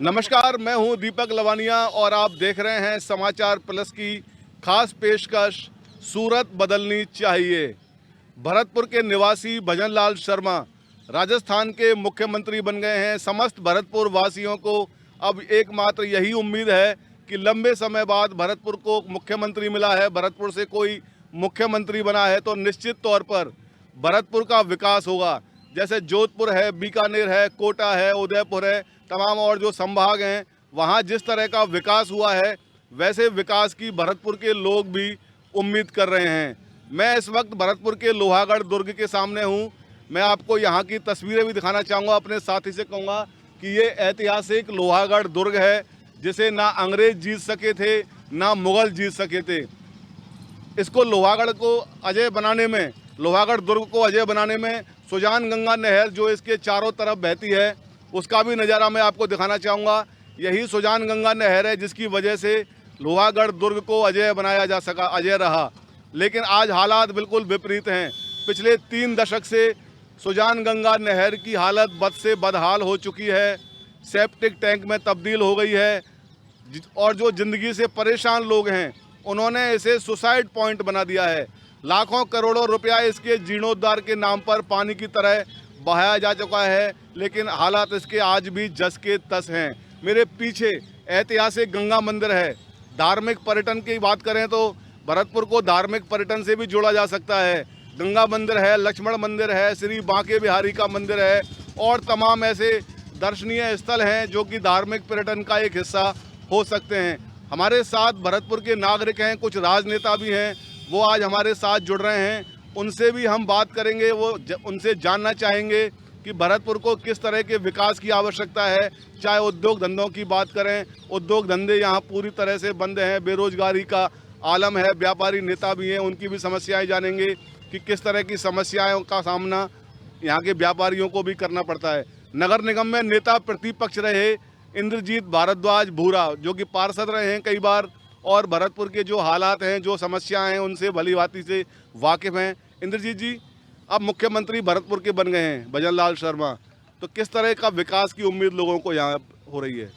नमस्कार, मैं हूं दीपक लवानिया और आप देख रहे हैं समाचार प्लस की खास पेशकश सूरत बदलनी चाहिए। भरतपुर के निवासी भजनलाल शर्मा राजस्थान के मुख्यमंत्री बन गए हैं। समस्त भरतपुर वासियों को अब एकमात्र यही उम्मीद है कि लंबे समय बाद भरतपुर को मुख्यमंत्री मिला है, भरतपुर से कोई मुख्यमंत्री बना है तो निश्चित तौर पर भरतपुर का विकास होगा। जैसे जोधपुर है, बीकानेर है, कोटा है, उदयपुर है, तमाम और जो संभाग हैं वहाँ जिस तरह का विकास हुआ है वैसे विकास की भरतपुर के लोग भी उम्मीद कर रहे हैं। मैं इस वक्त भरतपुर के लोहागढ़ दुर्ग के सामने हूँ। मैं आपको यहाँ की तस्वीरें भी दिखाना चाहूँगा। अपने साथी से कहूँगा कि ये ऐतिहासिक लोहागढ़ दुर्ग है जिसे ना अंग्रेज जीत सके थे ना मुग़ल जीत सके थे। इसको लोहागढ़ को अजय बनाने में, लोहागढ़ दुर्ग को अजय बनाने में सुजान गंगा नहर जो इसके चारों तरफ बहती है उसका भी नज़ारा मैं आपको दिखाना चाहूँगा। यही सुजान गंगा नहर है जिसकी वजह से लोहागढ़ दुर्ग को अजय बनाया जा सका, अजय रहा। लेकिन आज हालात बिल्कुल विपरीत हैं। पिछले 3 दशक से सुजान गंगा नहर की हालत बद से बदहाल हो चुकी है, सेप्टिक टैंक में तब्दील हो गई है और जो ज़िंदगी से परेशान लोग हैं उन्होंने इसे सुसाइड पॉइंट बना दिया है। लाखों करोड़ों रुपया इसके जीर्णोद्धार के नाम पर पानी की तरह बहाया जा चुका है, लेकिन हालात इसके आज भी जस के तस हैं। मेरे पीछे ऐतिहासिक गंगा मंदिर है। धार्मिक पर्यटन की बात करें तो भरतपुर को धार्मिक पर्यटन से भी जोड़ा जा सकता है। गंगा मंदिर है, लक्ष्मण मंदिर है, श्री बांके बिहारी का मंदिर है और तमाम ऐसे दर्शनीय स्थल हैं जो कि धार्मिक पर्यटन का एक हिस्सा हो सकते हैं। हमारे साथ भरतपुर के नागरिक हैं, कुछ राजनेता भी हैं, वो आज हमारे साथ जुड़ रहे हैं। उनसे भी हम बात करेंगे, उनसे जानना चाहेंगे कि भरतपुर को किस तरह के विकास की आवश्यकता है। चाहे उद्योग धंधों की बात करें, उद्योग धंधे यहाँ पूरी तरह से बंद हैं, बेरोजगारी का आलम है, व्यापारी नेता भी हैं, उनकी भी समस्याएं जानेंगे कि किस तरह की समस्याओं का सामना यहाँ के व्यापारियों को भी करना पड़ता है। नगर निगम में नेता प्रतिपक्ष रहे इंद्रजीत भारद्वाज भूरा जो कि पार्षद रहे हैं कई बार और भरतपुर के जो हालात हैं, जो समस्याएं हैं उनसे भली भांति से वाकिफ़ हैं। इंद्रजीत जी, अब मुख्यमंत्री भरतपुर के बन गए हैं भजनलाल शर्मा, तो किस तरह का विकास की उम्मीद लोगों को यहाँ हो रही है?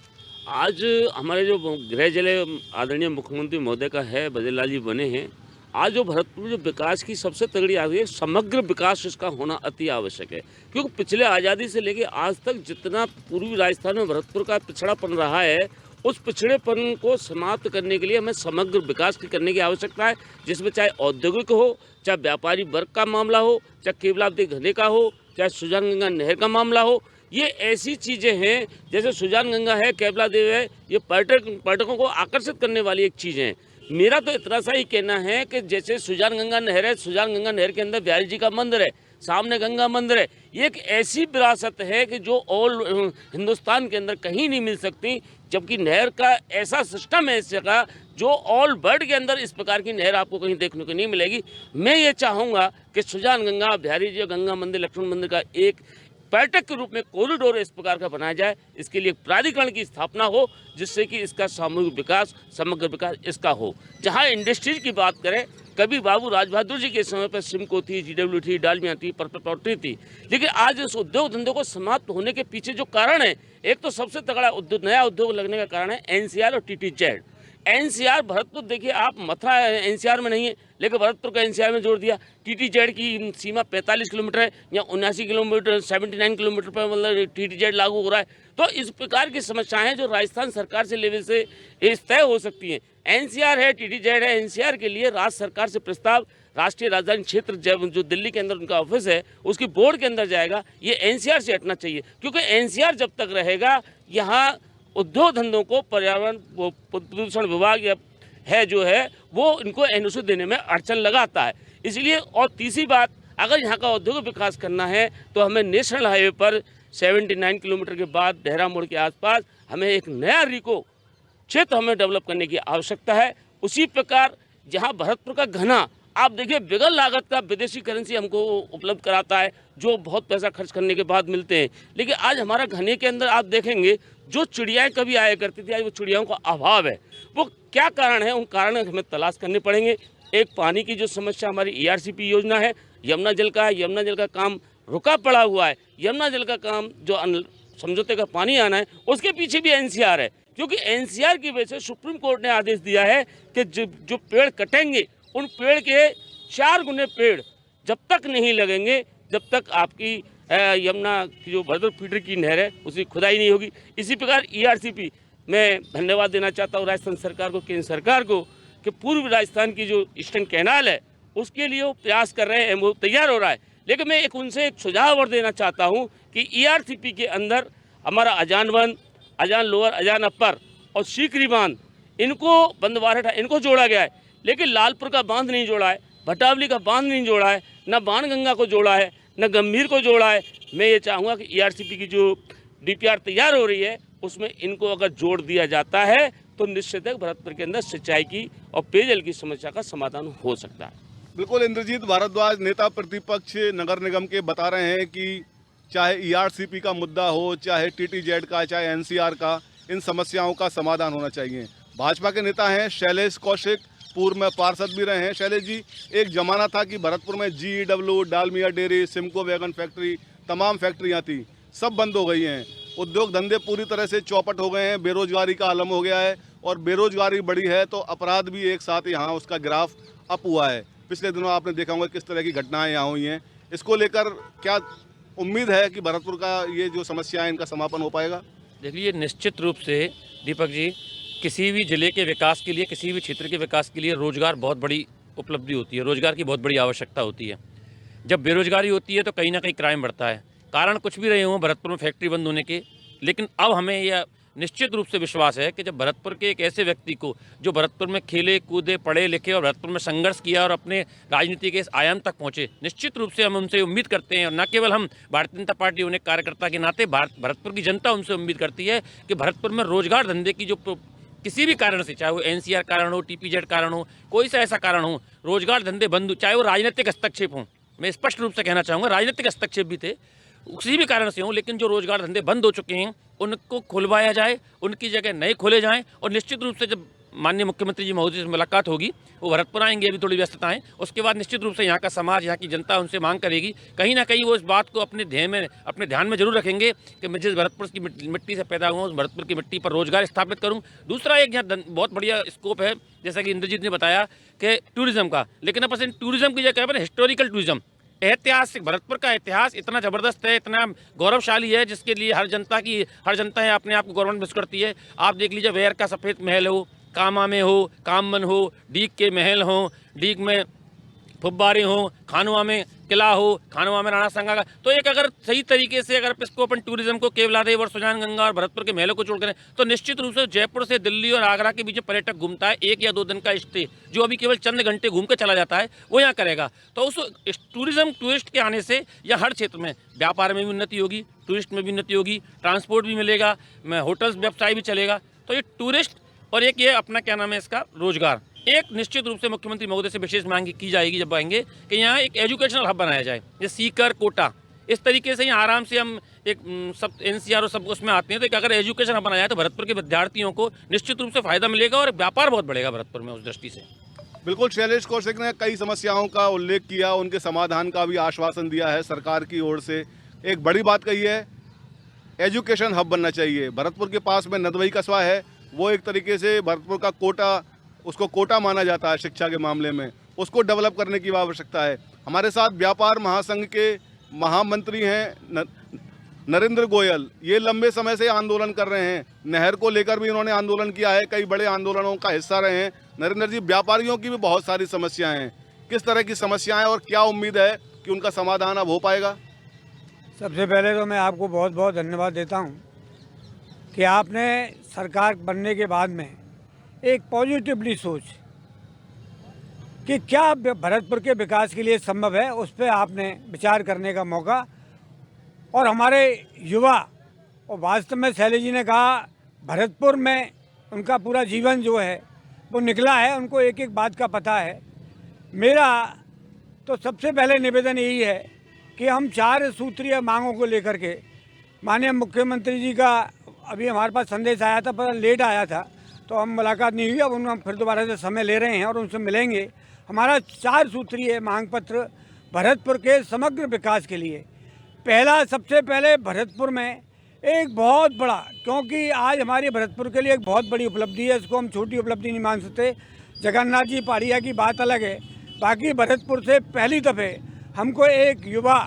आज हमारे जो गृह जिले आदरणीय मुख्यमंत्री महोदय का है, भजनलाल जी बने हैं। आज जो भरतपुर में जो विकास की सबसे तगड़ी आ रही है, समग्र विकास इसका होना अति आवश्यक है, क्योंकि पिछले आज़ादी से लेकर आज तक जितना पूर्वी राजस्थान में भरतपुर का पिछड़ापन रहा है, उस पिछड़ेपन को समाप्त करने के लिए हमें समग्र विकास करने की आवश्यकता है, जिसमें चाहे औद्योगिक हो, चाहे व्यापारी वर्ग का मामला हो, चाहे केवलावती घने का हो, चाहे सुजान गंगा नहर का मामला हो। ये ऐसी चीज़ें हैं, जैसे सुजान गंगा है, केवलादेव है, ये पर्यटकों को आकर्षित करने वाली एक चीज़ है। मेरा तो इतना सा ही कहना है कि जैसे सुजान गंगा नहर है, सुजान गंगा नहर के अंदर बिहारी जी का मंदिर है, सामने गंगा मंदिर है। ये एक ऐसी विरासत है कि जो ऑल हिंदुस्तान के अंदर कहीं नहीं मिल सकती, जबकि नहर का ऐसा सिस्टम है इस जगह जो ऑल वर्ल्ड के अंदर इस प्रकार की नहर आपको कहीं देखने को नहीं मिलेगी। मैं ये चाहूँगा कि सुजान गंगा, बिहारी जी गंगा मंदिर, लक्ष्मण मंदिर का एक पर्यटक के रूप में कॉरिडोर इस प्रकार का बनाया जाए। इसके लिए प्राधिकरण की स्थापना हो जिससे कि इसका सामूहिक विकास, समग्र विकास इसका हो। जहाँ इंडस्ट्रीज की बात करें, कभी बाबू राजबहादुर जी के समय पर सिमको थी, GW थी, डालमिया थी, पर्पल पॉटरी थी, लेकिन आज इस उद्योग धंधों को समाप्त होने के पीछे जो कारण है, एक तो सबसे तगड़ा नया उद्योग लगने का कारण है NCR और TTZ। NCR भरतपुर देखिए आप, मथुरा NCR में नहीं है लेकिन भरतपुर को NCR में जोड़ दिया। TTZ की सीमा 45 किलोमीटर है या 79 किलोमीटर, 79 किलोमीटर पर मतलब TTZ लागू हो रहा है। तो इस प्रकार की समस्याएं जो राजस्थान सरकार से लेवल से तय हो सकती हैं। NCR है, TTZ है, NCR के लिए राज्य सरकार से प्रस्ताव राष्ट्रीय राजधानी क्षेत्र जो दिल्ली के अंदर उनका ऑफिस है उसकी बोर्ड के अंदर जाएगा। ये NCR से हटना चाहिए, क्योंकि NCR जब तक रहेगा यहाँ उद्योग धंधों को पर्यावरण प्रदूषण विभाग है जो है वो इनको NOC देने में अड़चन लगाता है। इसलिए और तीसरी बात, अगर यहाँ का औद्योगिक विकास करना है तो हमें नेशनल हाईवे पर 79 किलोमीटर के बाद देहरा मोड़ के आसपास हमें एक नया रिको क्षेत्र हमें डेवलप करने की आवश्यकता है। उसी प्रकार जहाँ भरतपुर का घना, आप देखिए बिगल लागत का विदेशी करेंसी हमको उपलब्ध कराता है जो बहुत पैसा खर्च करने के बाद मिलते हैं, लेकिन आज हमारा घने के अंदर आप देखेंगे जो चिड़ियाएँ कभी आया करती थी आज वो चिड़ियाओं का अभाव है। वो क्या कारण है, उन कारण हमें तलाश करने पड़ेंगे। एक पानी की जो समस्या हमारी ERCP योजना है, यमुना जल का है, यमुना जल का काम रुका पड़ा हुआ है। यमुना जल का काम जो समझौते का पानी आना है, उसके पीछे भी एनसीआर है। क्योंकि एनसीआर की वजह से सुप्रीम कोर्ट ने आदेश दिया है कि जो पेड़ कटेंगे उन पेड़ के 4 गुने पेड़ जब तक नहीं लगेंगे, जब तक आपकी यमुना की जो भरतपुर फीडर की नहर है उसकी खुदाई नहीं होगी। इसी प्रकार ईआरसीपी मैं धन्यवाद देना चाहता हूँ राजस्थान सरकार को, केंद्र सरकार को, कि पूर्व राजस्थान की जो ईस्टर्न कैनाल है उसके लिए वो प्रयास कर रहे हैं, वो तैयार हो रहा है। लेकिन मैं उनसे एक सुझाव और देना चाहता हूँ कि ईआरसीपी के अंदर हमारा अजान वन, अजान लोअर, अजान अपर और सीकरी बांध, इनको बंदवारहटा इनको जोड़ा गया है, लेकिन लालपुर का बांध नहीं जोड़ा है, भटावली का बांध नहीं जोड़ा है, न बाणगंगा को जोड़ा है, न गंभीर को जोड़ा है। मैं ये चाहूँगा कि ईआरसीपी की जो डीपीआर तैयार हो रही है उसमें इनको अगर जोड़ दिया जाता है तो निश्चित है भरतपुर के अंदर सिंचाई की और पेयजल की समस्या का समाधान हो सकता है। बिल्कुल, इंद्रजीत भारद्वाज नेता प्रतिपक्ष नगर निगम के बता रहे हैं कि चाहे ईआरसीपी का मुद्दा हो, चाहे टीटीजेड का, चाहे एनसीआर का, इन समस्याओं का समाधान होना चाहिए। भाजपा के नेता हैं शैलेश कौशिक, पूर्व में पार्षद भी रहे हैं। शैलेश जी, एक जमाना था कि भरतपुर में GEW, Dalmia dairy, Simco wagon factory, तमाम फैक्ट्रियां थी, सब बंद हो गई हैं। उद्योग धंधे पूरी तरह से चौपट हो गए हैं, बेरोजगारी का आलम हो गया है, और बेरोजगारी बढ़ी है तो अपराध भी एक साथ यहाँ उसका ग्राफ अप हुआ है। पिछले दिनों आपने देखा होगा किस तरह की घटनाएं यहाँ हुई हैं। इसको लेकर क्या उम्मीद है कि भरतपुर का ये जो समस्या है इनका समापन हो पाएगा? देखिए, निश्चित रूप से दीपक जी, किसी भी ज़िले के विकास के लिए, किसी भी क्षेत्र के विकास के लिए रोज़गार बहुत बड़ी उपलब्धि होती है, रोज़गार की बहुत बड़ी आवश्यकता होती है। जब बेरोजगारी होती है तो कहीं ना कहीं क्राइम बढ़ता है। कारण कुछ भी रहे हों भरतपुर में फैक्ट्री बंद होने के, लेकिन अब हमें यह निश्चित रूप से विश्वास है कि जब भरतपुर के एक ऐसे व्यक्ति को जो भरतपुर में खेले कूदे पढ़े लिखे और भरतपुर में संघर्ष किया और अपने राजनीति के इस आयाम तक पहुंचे, निश्चित रूप से हम उनसे उम्मीद करते हैं, और न केवल हम भारतीय जनता पार्टी होने कार्यकर्ता के नाते भरतपुर की जनता उनसे उम्मीद करती है कि भरतपुर में रोजगार धंधे की जो किसी भी कारण से, चाहे वो एनसीआर कारण हो, टीपीजेड कारण हो, कोई सा ऐसा कारण हो, रोजगार धंधे बंद, चाहे वो राजनीतिक हस्तक्षेप हों, मैं स्पष्ट रूप से कहना चाहूँगा राजनीतिक हस्तक्षेप भी थे, किसी भी कारण से हों, लेकिन जो रोजगार धंधे बंद हो चुके हैं उनको खुलवाया जाए, उनकी जगह नए खोले जाएं। और निश्चित रूप से जब माननीय मुख्यमंत्री जी महोदय से मुलाकात होगी, वो भरतपुर आएंगे, अभी थोड़ी व्यस्तताएं, उसके बाद निश्चित रूप से यहाँ का समाज, यहाँ की जनता उनसे मांग करेगी, कहीं ना कहीं वो इस बात को अपने ध्यान में जरूर रखेंगे कि मैं जिस भरतपुर की मिट्टी से पैदा हुआ उस भरतपुर की मिट्टी पर रोजगार स्थापित करूँ। दूसरा एक यहाँ बहुत बढ़िया स्कोप है, जैसा कि इंद्रजीत ने बताया कि टूरिज्म का, लेकिन अब टूरिज्म की जगह पर हिस्टोरिकल टूरिज्म, ऐतिहासिक, भरतपुर का इतिहास इतना ज़बरदस्त है, इतना गौरवशाली है, जिसके लिए हर जनता है अपने आप को गौरव महसूस करती है। आप देख लीजिए, वेयर का सफ़ेद महल हो, कामा में हो, कामन हो, डीग के महल हो, डीग में फुब्बारे हो, खानुआ में किला हो, खानुआ में राणा संगा का, तो एक अगर सही तरीके से अगर इसको अपन टूरिज्म को केवलादेव और सुजान गंगा और भरतपुर के महलों को जोड़ करें तो निश्चित रूप से जयपुर से दिल्ली और आगरा के बीच पर्यटक घूमता है, 1 या 2 दिन का स्टे जो अभी केवल चंद घंटे घूम के चला जाता है, वो यहाँ करेगा। तो उस टूरिस्ट के आने से या हर क्षेत्र में व्यापार में भी उन्नति होगी, टूरिस्ट में भी उन्नति होगी, ट्रांसपोर्ट भी मिलेगा, होटल्स व्यवसाय भी चलेगा। तो ये टूरिस्ट और एक ये अपना क्या नाम है इसका रोजगार, एक निश्चित रूप से मुख्यमंत्री महोदय से विशेष मांग की जाएगी जब आएंगे कि यहाँ एक एजुकेशनल हब बनाया जाए, ये सीकर कोटा, इस तरीके से यहाँ आराम से हम एक सब एनसीआर और सब उसमें आते हैं, तो एक अगर एजुकेशन हब बनाया तो भरतपुर के विद्यार्थियों को निश्चित रूप से फायदा मिलेगा और व्यापार बहुत बढ़ेगा भरतपुर में उस दृष्टि से। बिल्कुल, शैलेश कौशिक ने कई समस्याओं का उल्लेख किया, उनके समाधान का भी आश्वासन दिया है सरकार की ओर से। एक बड़ी बात कही है, एजुकेशन हब बनना चाहिए। भरतपुर के पास में नदवई कस्बा है, वो एक तरीके से भरतपुर का कोटा, उसको कोटा माना जाता है शिक्षा के मामले में, उसको डेवलप करने की आवश्यकता है। हमारे साथ व्यापार महासंघ के महामंत्री हैं नरेंद्र गोयल, ये लंबे समय से आंदोलन कर रहे हैं, नहर को लेकर भी इन्होंने आंदोलन किया है, कई बड़े आंदोलनों का हिस्सा रहे हैं। नरेंद्र जी, व्यापारियों की भी बहुत सारी समस्याएं हैं, किस तरह की समस्याएं और क्या उम्मीद है कि उनका समाधान अब हो पाएगा? सबसे पहले तो मैं आपको बहुत बहुत धन्यवाद देता हूं कि आपने सरकार बनने के बाद में एक पॉजिटिवली सोच कि क्या भरतपुर के विकास के लिए संभव है, उस पर आपने विचार करने का मौका, और हमारे युवा, और वास्तव में शैलेश जी ने कहा भरतपुर में उनका पूरा जीवन जो है वो निकला है, उनको एक एक बात का पता है। मेरा तो सबसे पहले निवेदन यही है कि हम 4 सूत्रीय मांगों को लेकर के माननीय मुख्यमंत्री जी का अभी हमारे पास संदेश आया था, पर लेट आया था तो हम मुलाकात नहीं हुई, अब हम फिर दोबारा से समय ले रहे हैं और उनसे मिलेंगे। हमारा 4 सूत्रीय मांग पत्र भरतपुर के समग्र विकास के लिए। पहला, सबसे पहले भरतपुर में एक बहुत बड़ा, क्योंकि आज हमारे भरतपुर के लिए एक बहुत बड़ी उपलब्धि है, इसको हम छोटी उपलब्धि नहीं मान सकते। जगन्नाथ जी पहाड़िया की बात अलग है, बाकी भरतपुर से पहली दफ़े हमको एक युवा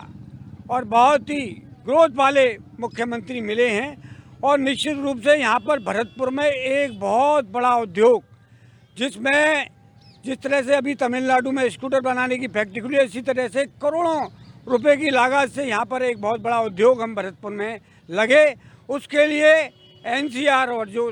और बहुत ही ग्रोथ वाले मुख्यमंत्री मिले हैं। और निश्चित रूप से यहाँ पर भरतपुर में एक बहुत बड़ा उद्योग, जिसमें जिस तरह से अभी तमिलनाडु में स्कूटर बनाने की फैक्ट्री खुली है, इसी तरह से करोड़ों रुपए की लागत से यहाँ पर एक बहुत बड़ा उद्योग हम भरतपुर में लगे। उसके लिए एनसीआर और जो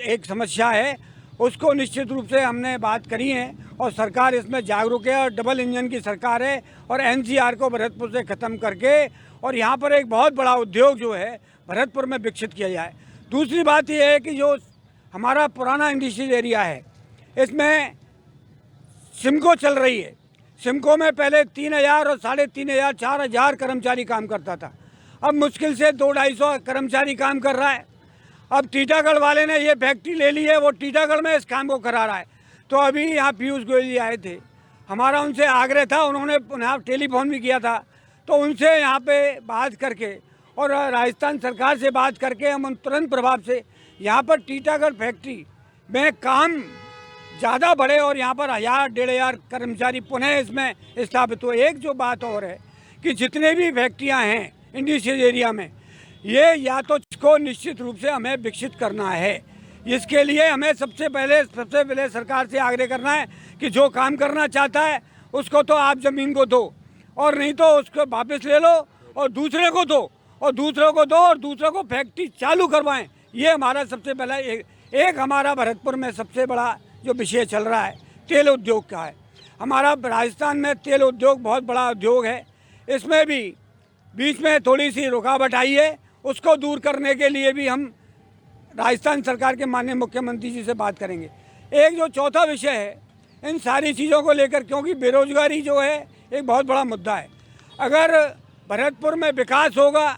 एक समस्या है उसको निश्चित रूप से हमने बात करी है और सरकार इसमें जागरूक है और डबल इंजन की सरकार है और एनसीआर को भरतपुर से ख़त्म करके और यहाँ पर एक बहुत बड़ा उद्योग जो है भरतपुर में विकसित किया जाए। दूसरी बात यह है कि जो हमारा पुराना इंडस्ट्रियल एरिया है, इसमें सिमको चल रही है। सिमको में पहले 3000 और 3500 4000 कर्मचारी काम करता था, अब मुश्किल से 200-250 कर्मचारी काम कर रहा है। अब टीटागढ़ वाले ने ये फैक्ट्री ले ली है, वो टीटागढ़ में इस काम को करा रहा है। तो अभी यहाँ पीयूष गोयल जी आए थे, हमारा उनसे आग्रह था, उन्होंने पुनः टेलीफोन भी किया था, तो उनसे यहाँ पे बात करके और राजस्थान सरकार से बात करके हम तुरंत प्रभाव से यहाँ पर टीटागढ़ फैक्ट्री में काम ज़्यादा बढ़े और यहाँ पर 1000-1500 कर्मचारी पुनः इसमें स्थापित हो। एक जो बात और है कि जितने भी फैक्ट्रियाँ हैं इंडस्ट्रियल एरिया में, ये या तो इसको निश्चित रूप से हमें विकसित करना है। इसके लिए हमें सबसे पहले सरकार से आग्रह करना है कि जो काम करना चाहता है उसको तो आप ज़मीन को दो और नहीं तो उसको वापस ले लो और दूसरे को दो और दूसरों को दो और दूसरों को फैक्ट्री चालू करवाएं। ये हमारा सबसे पहला एक हमारा भरतपुर में सबसे बड़ा जो विषय चल रहा है तेल उद्योग का है। हमारा राजस्थान में तेल उद्योग बहुत बड़ा उद्योग है, इसमें भी बीच में थोड़ी सी रुकावट आई है, उसको दूर करने के लिए भी हम राजस्थान सरकार के माननीय मुख्यमंत्री जी से बात करेंगे। एक जो चौथा विषय है इन सारी चीज़ों को लेकर, क्योंकि बेरोजगारी जो है एक बहुत बड़ा मुद्दा है। अगर भरतपुर में विकास होगा,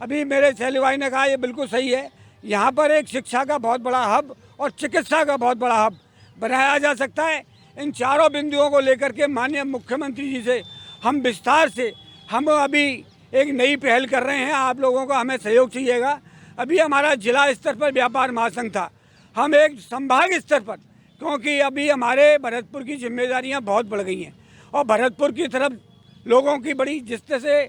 अभी मेरे शैली भाई ने कहा ये बिल्कुल सही है, यहाँ पर एक शिक्षा का बहुत बड़ा हब और चिकित्सा का बहुत बड़ा हब बनाया जा सकता है। इन चारों बिंदुओं को लेकर के माननीय मुख्यमंत्री जी से हम विस्तार से हम अभी एक नई पहल कर रहे हैं। आप लोगों का हमें सहयोग चाहिएगा। अभी हमारा जिला स्तर पर व्यापार महासंघ था, हम एक संभाग स्तर पर, क्योंकि अभी हमारे भरतपुर की जिम्मेदारियां बहुत बढ़ गई हैं और भरतपुर की तरफ लोगों की बड़ी, जिस तरह से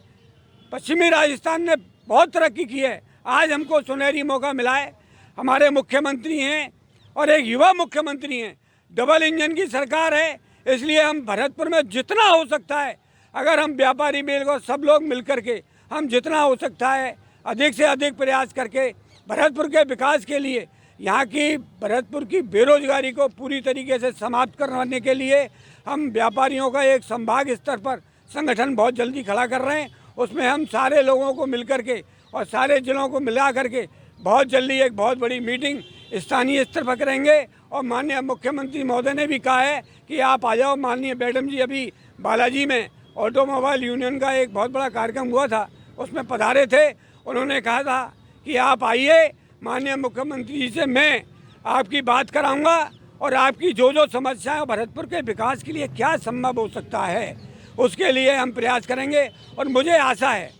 पश्चिमी राजस्थान ने बहुत तरक्की की है, आज हमको सुनहरी मौका मिला है। हमारे मुख्यमंत्री हैं और एक युवा मुख्यमंत्री हैं, डबल इंजन की सरकार है, इसलिए हम भरतपुर में जितना हो सकता है, अगर हम व्यापारी मेल को सब लोग मिल करके हम जितना हो सकता है अधिक से अधिक प्रयास करके भरतपुर के विकास के लिए, यहाँ की भरतपुर की बेरोजगारी को पूरी तरीके से समाप्त करवाने के लिए हम व्यापारियों का एक संभाग स्तर पर संगठन बहुत जल्दी खड़ा कर रहे हैं। उसमें हम सारे लोगों को मिल करके और सारे जिलों को मिला करके बहुत जल्दी एक बहुत बड़ी मीटिंग स्थानीय स्तर पर करेंगे। और माननीय मुख्यमंत्री महोदय ने भी कहा है कि आप आ जाओ। माननीय मैडम जी अभी बालाजी में ऑटोमोबाइल यूनियन का एक बहुत बड़ा कार्यक्रम हुआ था, उसमें पधारे थे, उन्होंने कहा था कि आप आइए, माननीय मुख्यमंत्री जी से मैं आपकी बात कराऊंगा और आपकी जो जो समस्याएं भरतपुर के विकास के लिए क्या संभव हो सकता है उसके लिए हम प्रयास करेंगे। और मुझे आशा है,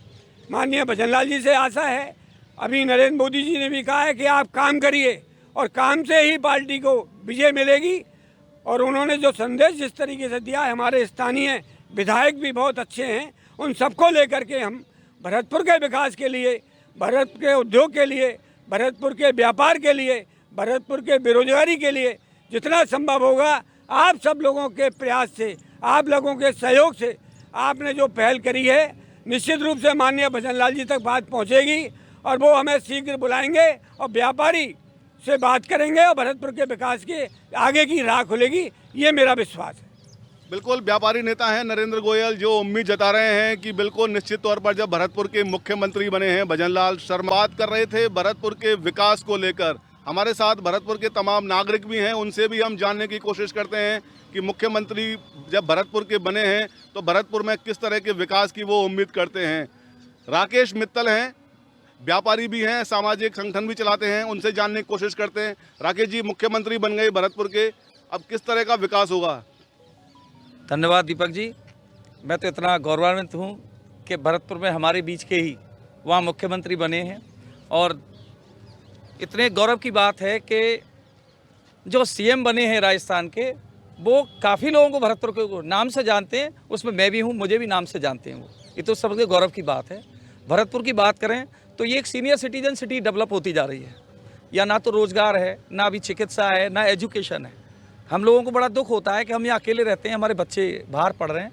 माननीय भजनलाल जी से आशा है, अभी नरेंद्र मोदी जी ने भी कहा है कि आप काम करिए और काम से ही पार्टी को विजय मिलेगी। और उन्होंने जो संदेश जिस तरीके से दिया है, हमारे स्थानीय विधायक भी बहुत अच्छे हैं, उन सबको लेकर के हम भरतपुर के विकास के लिए, भरतपुर के उद्योग के लिए, भरतपुर के व्यापार के लिए, भरतपुर के बेरोजगारी के लिए जितना संभव होगा, आप सब लोगों के प्रयास से, आप लोगों के सहयोग से आपने जो पहल करी है, निश्चित रूप से माननीय भजनलाल जी तक बात पहुंचेगी और वो हमें शीघ्र बुलाएंगे और व्यापारी से बात करेंगे और भरतपुर के विकास की आगे की राह खुलेगी, ये मेरा विश्वास है। बिल्कुल, व्यापारी नेता हैं नरेंद्र गोयल, जो उम्मीद जता रहे हैं कि बिल्कुल निश्चित तौर पर जब भरतपुर के मुख्यमंत्री बने हैं भजनलाल शर्मा, बात कर रहे थे भरतपुर के विकास को लेकर। हमारे साथ भरतपुर के तमाम नागरिक भी हैं, उनसे भी हम जानने की कोशिश करते हैं कि मुख्यमंत्री जब भरतपुर के बने हैं तो भरतपुर में किस तरह के विकास की वो उम्मीद करते हैं। राकेश मित्तल हैं, व्यापारी भी हैं, सामाजिक संगठन भी चलाते हैं, उनसे जानने की कोशिश करते हैं। राकेश जी, मुख्यमंत्री बन गए भरतपुर के, अब किस तरह का विकास होगा? धन्यवाद दीपक जी। मैं तो इतना गौरवान्वित हूँ कि भरतपुर में हमारे बीच के ही वहाँ मुख्यमंत्री बने हैं। और इतने गौरव की बात है कि जो सीएम बने हैं राजस्थान के, वो काफ़ी लोगों को भरतपुर के नाम से जानते हैं, उसमें मैं भी हूँ, मुझे भी नाम से जानते हैं वो। ये तो सबसे गौरव की बात है। भरतपुर की बात करें तो ये एक सीनियर सिटीजन सिटी डेवलप होती जा रही है। या ना तो रोज़गार है, ना अभी चिकित्सा है, ना एजुकेशन है। हम लोगों को बड़ा दुख होता है कि हम यहाँ अकेले रहते हैं, हमारे बच्चे बाहर पढ़ रहे हैं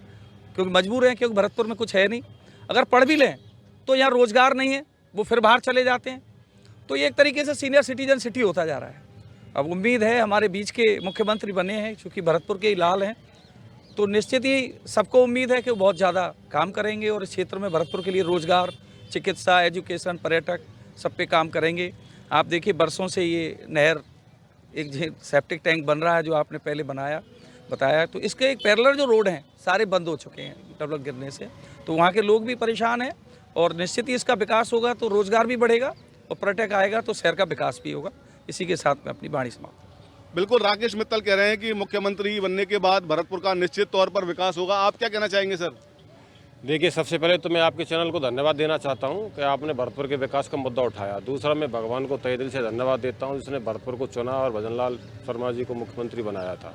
क्योंकि मजबूर हैं, क्योंकि भरतपुर में कुछ है नहीं। अगर पढ़ भी लें तो यहाँ रोज़गार नहीं है, वो फिर बाहर चले जाते हैं। तो ये एक तरीके से सीनियर सिटीजन सिटी होता जा रहा है। अब उम्मीद है हमारे बीच के मुख्यमंत्री बने हैं, चूँकि भरतपुर के ही लाल हैं, तो निश्चित ही सबको उम्मीद है कि वो बहुत ज़्यादा काम करेंगे और इस क्षेत्र में भरतपुर के लिए रोज़गार, चिकित्सा, एजुकेशन, पर्यटक सब पे काम करेंगे। आप देखिए बरसों से ये नहर, एक सेप्टिक टैंक बन रहा है जो आपने पहले बताया, तो इसके एक पैरेलल जो रोड हैं सारे बंद हो चुके हैं डेवलप गिरने से। तो वहाँ के लोग भी परेशान हैं और निश्चित ही इसका विकास होगा तो रोज़गार भी बढ़ेगा और पर्यटक आएगा तो शहर का विकास भी होगा। इसी के साथ मैं अपनी वाणी समाप्त। बिल्कुल, राकेश मित्तल कह रहे हैं कि मुख्यमंत्री बनने के बाद भरतपुर का निश्चित तौर पर विकास होगा। आप क्या कहना चाहेंगे सर? देखिए, सबसे पहले तो मैं आपके चैनल को धन्यवाद देना चाहता हूं कि आपने भरतपुर के विकास का मुद्दा उठाया। दूसरा, मैं भगवान को तहे दिल से धन्यवाद देता हूं जिसने भरतपुर को चुना और भजनलाल शर्मा जी को मुख्यमंत्री बनाया था।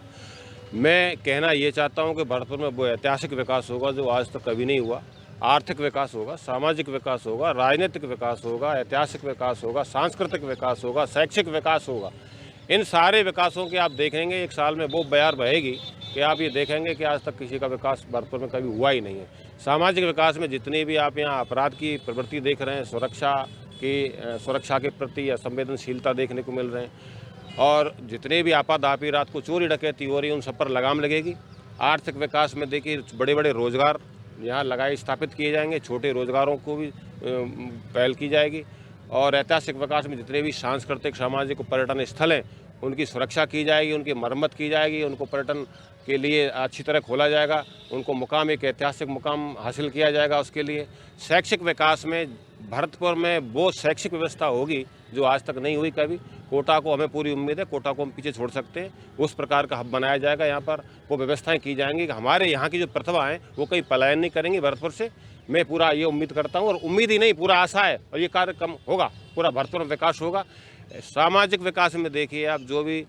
मैं कहना ये चाहता हूं कि भरतपुर में वो ऐतिहासिक विकास होगा जो आज तक कभी नहीं हुआ। आर्थिक विकास होगा, सामाजिक विकास होगा, राजनीतिक विकास होगा, ऐतिहासिक विकास होगा, सांस्कृतिक विकास होगा, शैक्षिक विकास होगा। इन सारे विकासों के आप देखेंगे एक साल में वो बयार बहेगी कि आप ये देखेंगे कि आज तक किसी का विकास भरतपुर में कभी हुआ ही नहीं है। सामाजिक विकास में जितनी भी आप यहाँ अपराध की प्रवृत्ति देख रहे हैं, सुरक्षा के प्रति या संवेदनशीलता देखने को मिल रहे हैं, और जितने भी आपाधापी रात को चोरी डकैती हो रही है उन सब पर लगाम लगेगी। आर्थिक विकास में देखिए बड़े बड़े रोजगार यहाँ स्थापित किए जाएंगे, छोटे रोजगारों को भी पहल की जाएगी। और ऐतिहासिक विकास में जितने भी सांस्कृतिक, सामाजिक पर्यटन स्थल हैं उनकी सुरक्षा की जाएगी, उनकी मरम्मत की जाएगी, उनको पर्यटन के लिए अच्छी तरह खोला जाएगा, उनको मुकाम, एक ऐतिहासिक मुकाम हासिल किया जाएगा। उसके लिए शैक्षिक विकास में भरतपुर में वो शैक्षिक व्यवस्था होगी जो आज तक नहीं हुई कभी। कोटा को हमें पूरी उम्मीद है, कोटा को हम पीछे छोड़ सकते हैं। उस प्रकार का हब बनाया जाएगा, यहाँ पर वो व्यवस्थाएं की जाएंगी कि हमारे यहाँ की जो प्रतिभा है वो कहीं पलायन नहीं करेंगी भरतपुर से। मैं पूरा ये उम्मीद करता हूँ, और उम्मीद ही नहीं पूरा आशा है, और ये कार्यक्रम होगा, पूरा भरतपुर में विकास होगा। सामाजिक विकास में देखिए आप, जो भी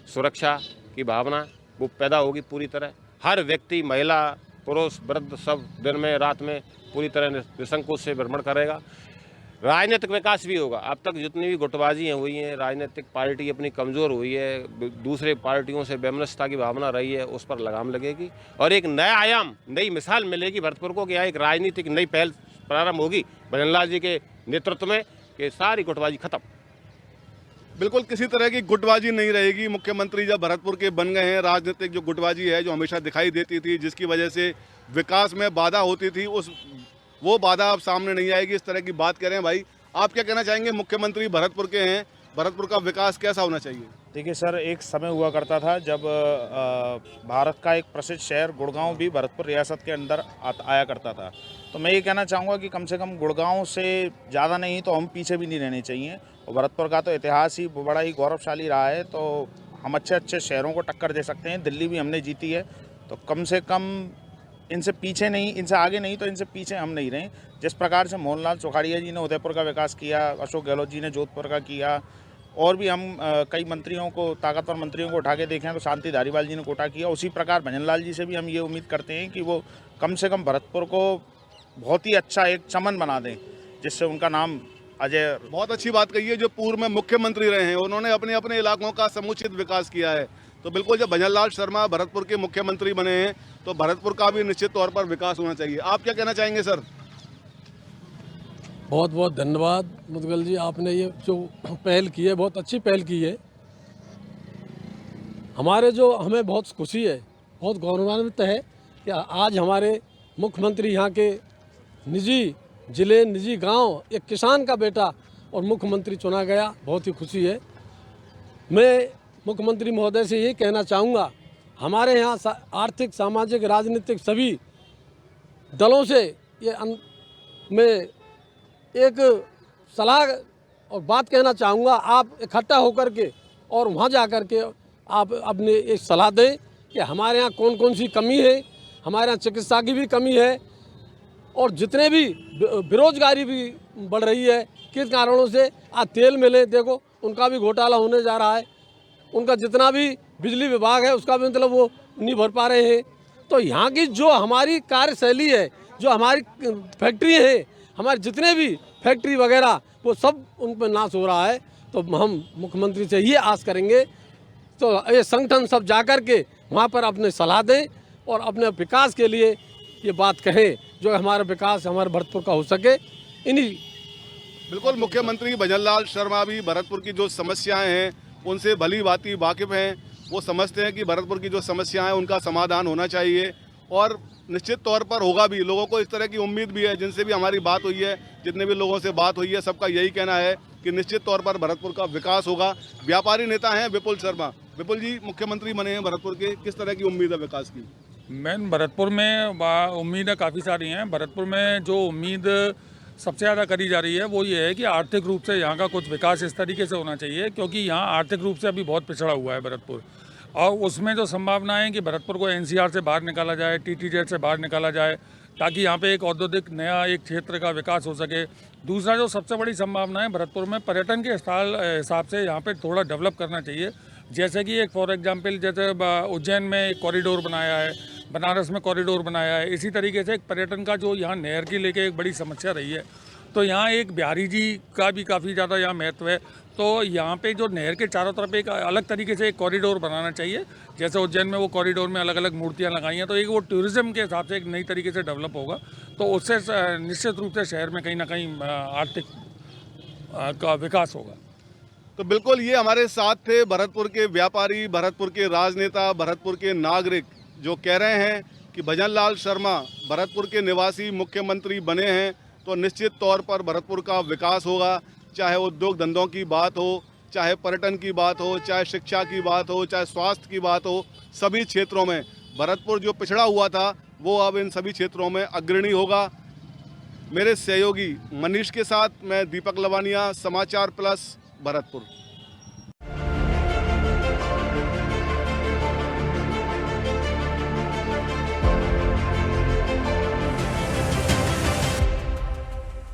सुरक्षा की भावना वो पैदा होगी पूरी तरह। हर व्यक्ति, महिला, पुरुष, वृद्ध सब दिन में रात में पूरी तरह निसंकोच से भ्रमण करेगा। राजनीतिक विकास भी होगा। अब तक जितनी भी गुटबाजियाँ हुई हैं, राजनीतिक पार्टी अपनी कमज़ोर हुई है, दूसरे पार्टियों से वैमनस्यता की भावना रही है, उस पर लगाम लगेगी और एक नया आयाम, नई मिसाल मिलेगी भरतपुर को कि यहाँ एक राजनीतिक नई पहल प्रारंभ होगी भजनलाल जी के नेतृत्व में, कि सारी गुटबाजी खत्म। बिल्कुल, किसी तरह की गुटबाजी नहीं रहेगी। मुख्यमंत्री जब भरतपुर के बन गए हैं, राजनीतिक जो गुटबाजी है जो हमेशा दिखाई देती थी, जिसकी वजह से विकास में बाधा होती थी, वो बाधा अब सामने नहीं आएगी। इस तरह की बात करें भाई, आप क्या कहना चाहेंगे? मुख्यमंत्री भरतपुर के हैं, भरतपुर का विकास कैसा होना चाहिए? देखिए सर, एक समय हुआ करता था जब भारत का एक प्रसिद्ध शहर गुड़गांव भी भरतपुर रियासत के अंदर आया करता था। तो मैं ये कहना चाहूँगा कि कम से कम गुड़गांव से ज़्यादा नहीं तो हम पीछे भी नहीं रहने चाहिए। और भरतपुर का तो इतिहास ही बड़ा ही गौरवशाली रहा है, तो हम अच्छे अच्छे शहरों को टक्कर दे सकते हैं। दिल्ली भी हमने जीती है, तो कम से कम इनसे पीछे नहीं, इनसे आगे नहीं तो इनसे पीछे हम नहीं रहें। जिस प्रकार से मोहनलाल चौखाड़िया जी ने उदयपुर का विकास किया, अशोक गहलोत जी ने जोधपुर का किया, और भी हम कई मंत्रियों को, ताकतवर मंत्रियों को उठा के देखें तो शांति धारीवाल जी ने कोटा किया। उसी प्रकार भजनलाल जी से भी हम ये उम्मीद करते हैं कि वो कम से कम भरतपुर को बहुत ही अच्छा एक चमन बना दें, जिससे उनका नाम अजय। बहुत अच्छी बात कही है। जो पूर्व में मुख्यमंत्री रहे हैं उन्होंने अपने अपने इलाकों का समुचित विकास किया है, तो बिल्कुल जब भजनलाल शर्मा भरतपुर के मुख्यमंत्री बने हैं तो भरतपुर का भी निश्चित तौर पर विकास होना चाहिए। आप क्या कहना चाहेंगे सर? बहुत बहुत धन्यवाद मुदगल जी, आपने ये जो पहल की है बहुत अच्छी पहल की है। हमें बहुत खुशी है, बहुत गौरवान्वित है कि आज हमारे मुख्यमंत्री यहाँ के निजी जिले, निजी गांव, एक किसान का बेटा और मुख्यमंत्री चुना गया। बहुत ही खुशी है। मैं मुख्यमंत्री महोदय से ये कहना चाहूँगा, हमारे यहाँ आर्थिक, सामाजिक, राजनीतिक सभी दलों से मैं एक सलाह और बात कहना चाहूँगा, आप इकट्ठा होकर के और वहाँ जा कर के आप अपने एक सलाह दें कि हमारे यहाँ कौन कौन सी कमी है। हमारे यहाँ चिकित्सा की भी कमी है और जितने भी बेरोजगारी भी बढ़ रही है, किस कारणों से। आज तेल मिले देखो, उनका भी घोटाला होने जा रहा है, उनका जितना भी बिजली विभाग है उसका भी मतलब वो नहीं भर पा रहे हैं। तो यहाँ की जो हमारी कार्यशैली है, जो हमारी फैक्ट्री है, हमारे जितने भी फैक्ट्री वगैरह वो सब उन पर नाश हो रहा है। तो हम मुख्यमंत्री से ये आस करेंगे, तो ये संगठन सब जाकर के वहाँ पर अपने सलाह दें और अपने विकास के लिए ये बात कहें, जो हमारा विकास हमारे भरतपुर का हो सके। इन्हीं बिल्कुल मुख्यमंत्री भजनलाल शर्मा भी भरतपुर की जो समस्याएं हैं उनसे भली भांति वाकिफ़ हैं। वो समझते हैं कि भरतपुर की जो समस्याएं हैं उनका समाधान होना चाहिए और निश्चित तौर पर होगा भी। लोगों को इस तरह की उम्मीद भी है, जिनसे भी हमारी बात हुई है, जितने भी लोगों से बात हुई है, सबका यही कहना है कि निश्चित तौर पर भरतपुर का विकास होगा। व्यापारी नेता हैं विपुल शर्मा। विपुल जी मुख्यमंत्री बने हैं भरतपुर के, किस तरह की उम्मीद है विकास की? मैन भरतपुर में उम्मीदें काफ़ी सारी हैं। भरतपुर में जो उम्मीद सबसे ज़्यादा करी जा रही है वो ये है कि आर्थिक रूप से यहाँ का कुछ विकास इस तरीके से होना चाहिए, क्योंकि यहाँ आर्थिक रूप से अभी बहुत पिछड़ा हुआ है भरतपुर। और उसमें जो संभावना है कि भरतपुर को एनसीआर से बाहर निकाला जाए, टीटीजेड से बाहर निकाला जाए, ताकि यहाँ पे एक औद्योगिक नया एक क्षेत्र का विकास हो सके। दूसरा जो सबसे बड़ी संभावना है भरतपुर में, पर्यटन के हिसाब से यहाँ पे थोड़ा डेवलप करना चाहिए। जैसे कि एक फॉर एग्जांपल जैसे उज्जैन में एक कॉरिडोर बनाया है, बनारस में कॉरिडोर बनाया है। इसी तरीके से एक पर्यटन का जो यहाँ नहर की लेके एक बड़ी समस्या रही है, तो यहाँ एक बिहारी जी का भी काफ़ी ज़्यादा यहाँ महत्व है। तो यहाँ पे जो नहर के चारों तरफ एक अलग तरीके से एक कॉरिडोर बनाना चाहिए। जैसे उज्जैन में वो कॉरिडोर में अलग अलग मूर्तियाँ लगाई हैं, तो एक वो टूरिज़्म के हिसाब से एक नई तरीके से डेवलप होगा। तो उससे निश्चित रूप से शहर में कहीं ना कहीं आर्थिक का विकास होगा। तो बिल्कुल ये हमारे साथ थे भरतपुर के व्यापारी, भरतपुर के राजनेता, भरतपुर के नागरिक, जो कह रहे हैं कि भजनलाल शर्मा भरतपुर के निवासी मुख्यमंत्री बने हैं तो निश्चित तौर पर भरतपुर का विकास होगा। चाहे उद्योग धंधों की बात हो, चाहे पर्यटन की बात हो, चाहे शिक्षा की बात हो, चाहे स्वास्थ्य की बात हो, सभी क्षेत्रों में भरतपुर जो पिछड़ा हुआ था वो अब इन सभी क्षेत्रों में अग्रणी होगा। मेरे सहयोगी मनीष के साथ मैं दीपक लवानिया, समाचार प्लस, भरतपुर।